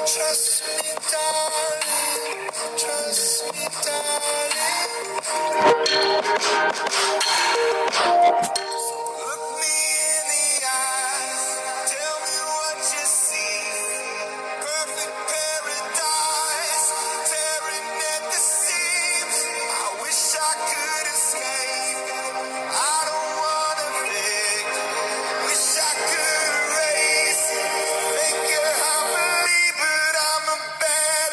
Trust me, darling. Trust me, darling. Look me in the eyes. Tell me what you see. Perfect paradise. Tearing at the seams. I wish I could escape. I don't wanna beg. Wish I could erase. Make your heart believe, but I'm a bad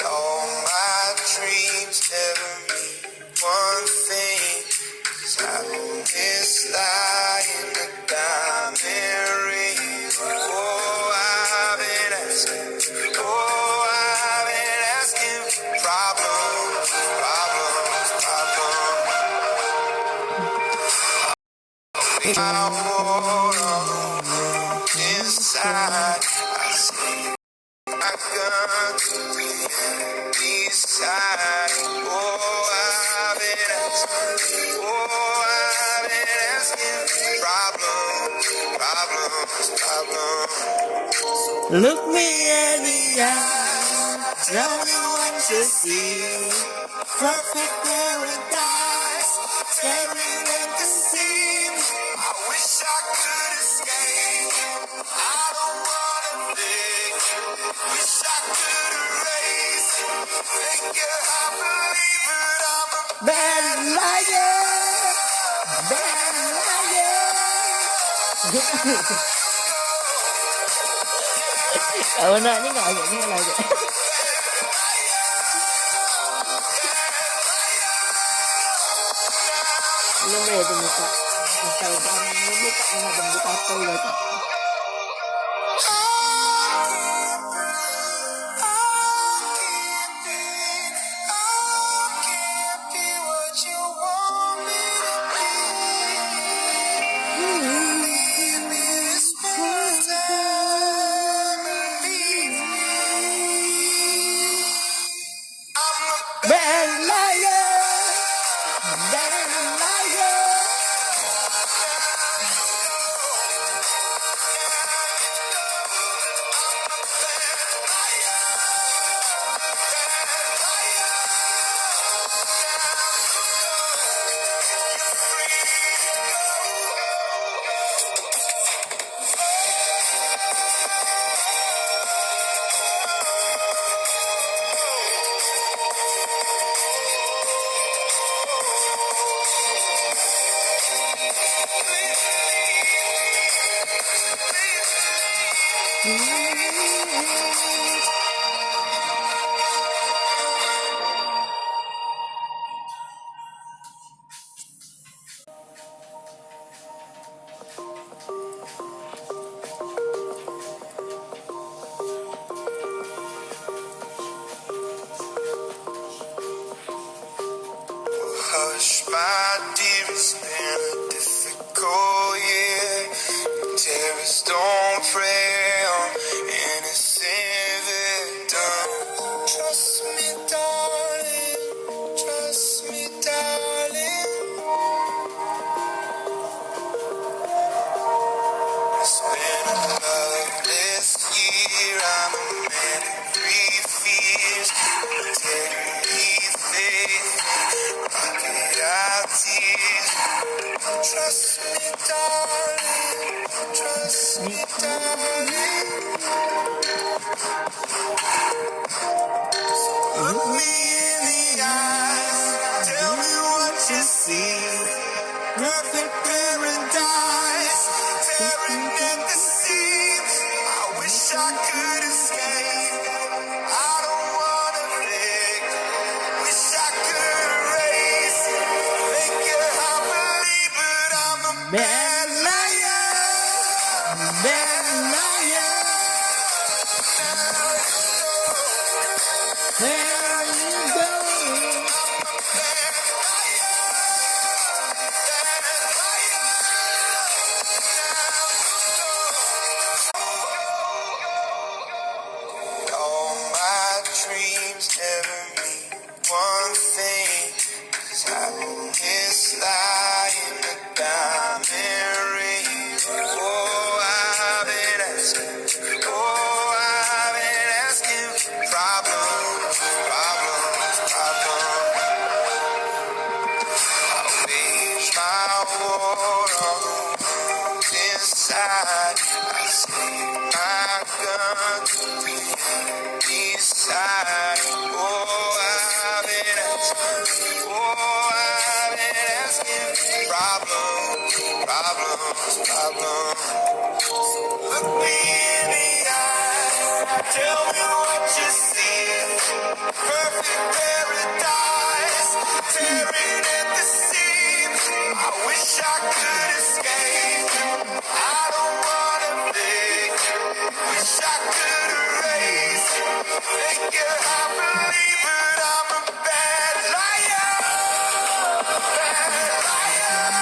all my dreams never mean one thing. 'Cause happiness lie in the diamond ring. Oh, I've been asking. Oh, I've been asking for problems, problems, problems. I hold on inside. I see my gun to the enemy side. Oh, I've been asking. Oh, I've been asking for problems, problems, problems. Look me in the eye, tell me what you see. Perfect paradise, staring at the seams. I wish I could escape. I don't wanna live. Wish I could erase. Make your heart believe, but I'm a bad liar. Bad liar. Kalau nak ni nggak agak ni lagi. Belum deh tu muka. Instagram ni muka mana bentuk apa lagi? Bad liar, bad liar. Hush, my dear, it's been a difficult year. Terrorists don't prey on innocent victims. Trust me, darling. Trust me, darling. It's been a bloodless year. I'm a man of three fears. Integrity, faith, rocket out tears. Trust me, darling. Trust me, darling. Look me in the eyes. Tell me what you see. Perfect paradise. Tearing at the seams. I wish I could escape. I don't wanna beg. Wish I could erase. Make your heart believe, but I'm a bad liar. Bad liar. There you go. Bad liar. Bad liar. inside. I see my gun beside. I've been asking. Problems. Look me in the eye. Tell me what you see. Perfect paradise, tearing at the seams. I wish I could escape. I don't wanna think. Wish I could erase. Make you happily, but I'm a bad liar. Bad liar.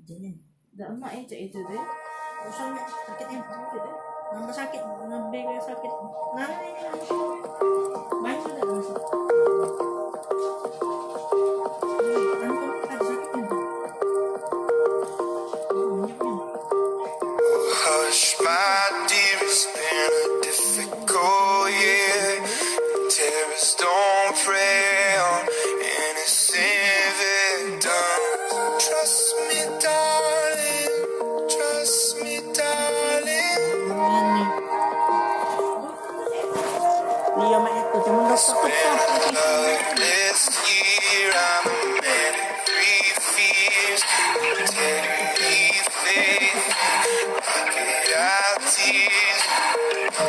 Ganyan. Daan na eh, ito deh. Usang sakit yan. Sakit eh. Nang masakit. Nabigay sakit. Nang main mo na lang sa. Ano to? Sakit yan. Hush, my dear, it's been a difficult year. Terrorists don't prey on innocent victims. Trust me, darling. Trust me, darling. Liya maito. Cuma It's been a loveless year. I'm a man of three fears. Integrity, faith, pocket out tears.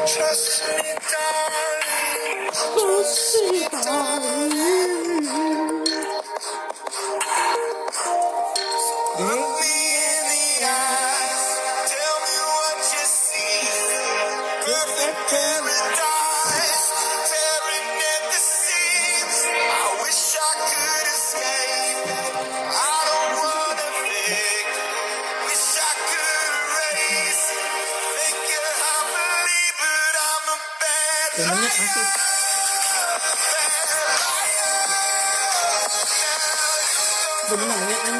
Trust me, darling. Trust me, darling. Look me in the eyes. Tell me what you see. Perfect paradise, tearing at the seams. I wish I could escape. I don't wanna think. Wish I could erase. Think you're happily, but I'm a bad liar. Belum banyak kan?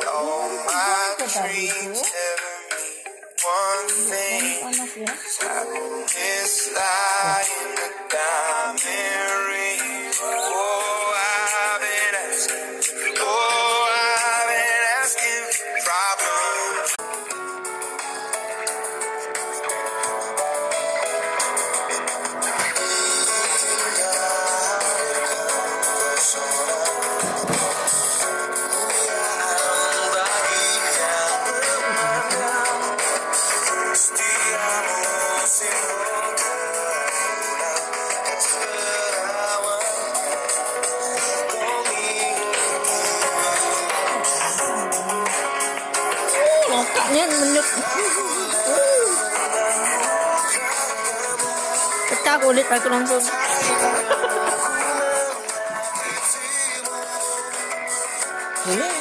All my dreams tell me one thing. Happiness lie in the diamond ring. I've been asking problems. Lokaknya menyuk. Pecah kulit aku langsung. Boleh.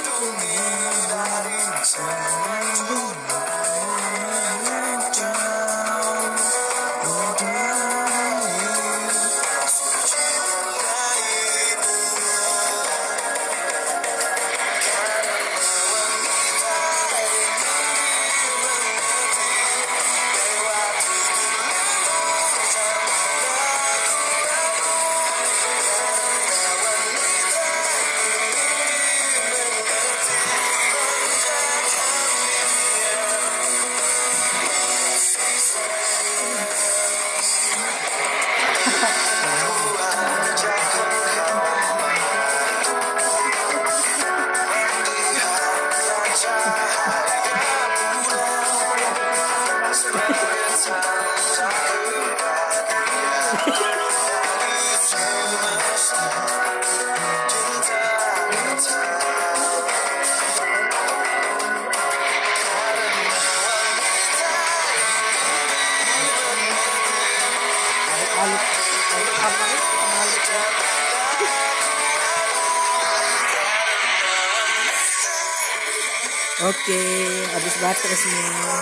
Okay, abis bateras niya.